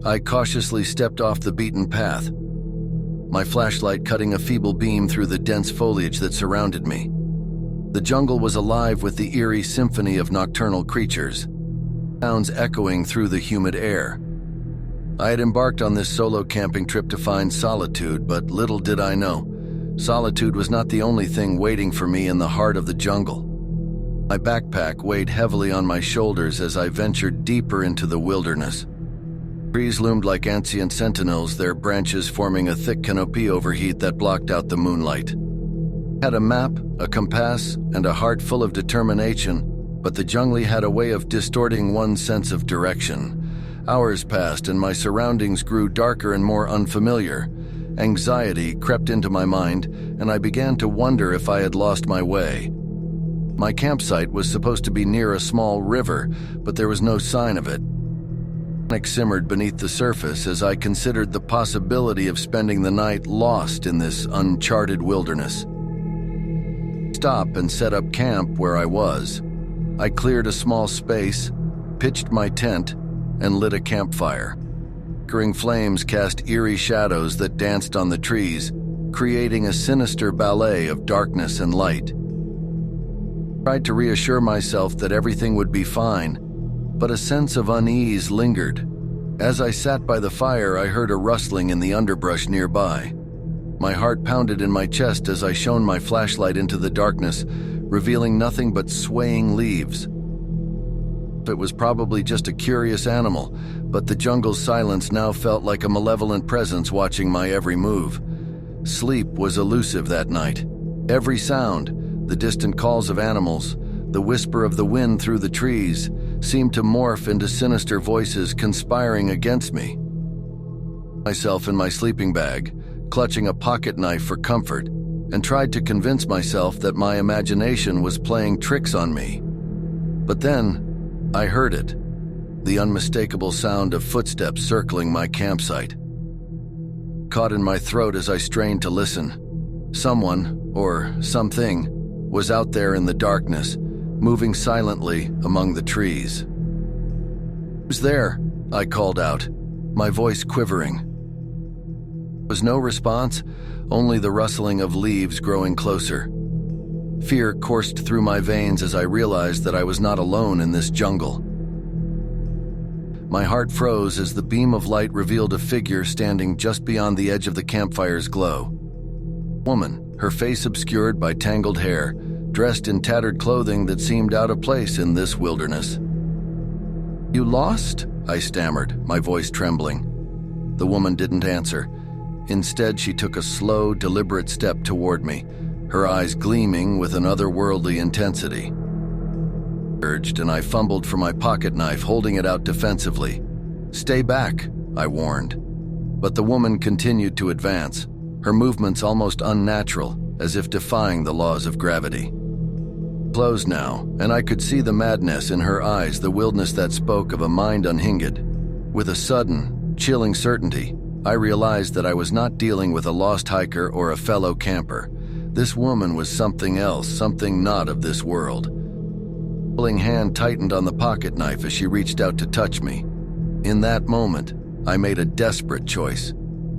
I cautiously stepped off the beaten path, my flashlight cutting a feeble beam through the dense foliage that surrounded me. The jungle was alive with the eerie symphony of nocturnal creatures, sounds echoing through the humid air. I had embarked on this solo camping trip to find solitude, but little did I know, solitude was not the only thing waiting for me in the heart of the jungle. My backpack weighed heavily on my shoulders as I ventured deeper into the wilderness. Trees loomed like ancient sentinels, their branches forming a thick canopy over heat that blocked out the moonlight. I had a map, a compass, and a heart full of determination, but the jungle had a way of distorting one's sense of direction. Hours passed and my surroundings grew darker and more unfamiliar. Anxiety crept into my mind, and I began to wonder if I had lost my way. My campsite was supposed to be near a small river, but there was no sign of it. Panic simmered beneath the surface as I considered the possibility of spending the night lost in this uncharted wilderness. Stop and set up camp where I was. I cleared a small space, pitched my tent, and lit a campfire. Flickering flames cast eerie shadows that danced on the trees, creating a sinister ballet of darkness and light. I tried to reassure myself that everything would be fine, but a sense of unease lingered. As I sat by the fire, I heard a rustling in the underbrush nearby. My heart pounded in my chest as I shone my flashlight into the darkness, revealing nothing but swaying leaves. It was probably just a curious animal, but the jungle's silence now felt like a malevolent presence watching my every move. Sleep was elusive that night. Every sound, the distant calls of animals, the whisper of the wind through the trees, seemed to morph into sinister voices conspiring against me. Myself in my sleeping bag, clutching a pocket knife for comfort, and tried to convince myself that my imagination was playing tricks on me. But then, I heard it, the unmistakable sound of footsteps circling my campsite. Caught in my throat as I strained to listen. Someone, or something, was out there in the darkness, moving silently among the trees. "Who's there?" I called out, my voice quivering. There was no response, only the rustling of leaves growing closer. Fear coursed through my veins as I realized that I was not alone in this jungle. My heart froze as the beam of light revealed a figure standing just beyond the edge of the campfire's glow. A woman, her face obscured by tangled hair, dressed in tattered clothing that seemed out of place in this wilderness. "You lost?" I stammered, my voice trembling. The woman didn't answer. Instead, she took a slow, deliberate step toward me, her eyes gleaming with an otherworldly intensity. I urged, and I fumbled for my pocket knife, holding it out defensively. "Stay back," I warned. But the woman continued to advance, her movements almost unnatural, as if defying the laws of gravity. Closed now, and I could see the madness in her eyes, the wildness that spoke of a mind unhinged. With a sudden, chilling certainty, I realized that I was not dealing with a lost hiker or a fellow camper. This woman was something else, something not of this world. A pulling hand tightened on the pocket knife as she reached out to touch me. In that moment, I made a desperate choice.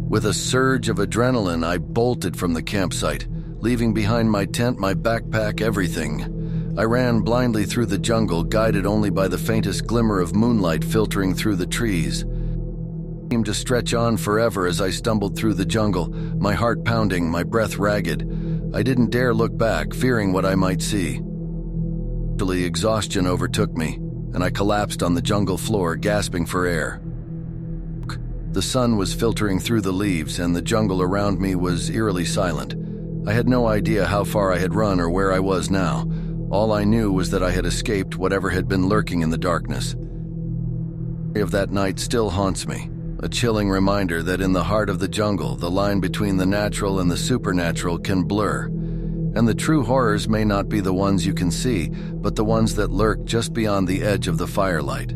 With a surge of adrenaline, I bolted from the campsite, leaving behind my tent, my backpack, everything. I ran blindly through the jungle, guided only by the faintest glimmer of moonlight filtering through the trees. It seemed to stretch on forever as I stumbled through the jungle, my heart pounding, my breath ragged. I didn't dare look back, fearing what I might see. Eventually, exhaustion overtook me, and I collapsed on the jungle floor, gasping for air. The sun was filtering through the leaves, and the jungle around me was eerily silent. I had no idea how far I had run or where I was now. All I knew was that I had escaped whatever had been lurking in the darkness. The memory of that night still haunts me, a chilling reminder that in the heart of the jungle, the line between the natural and the supernatural can blur. And the true horrors may not be the ones you can see, but the ones that lurk just beyond the edge of the firelight.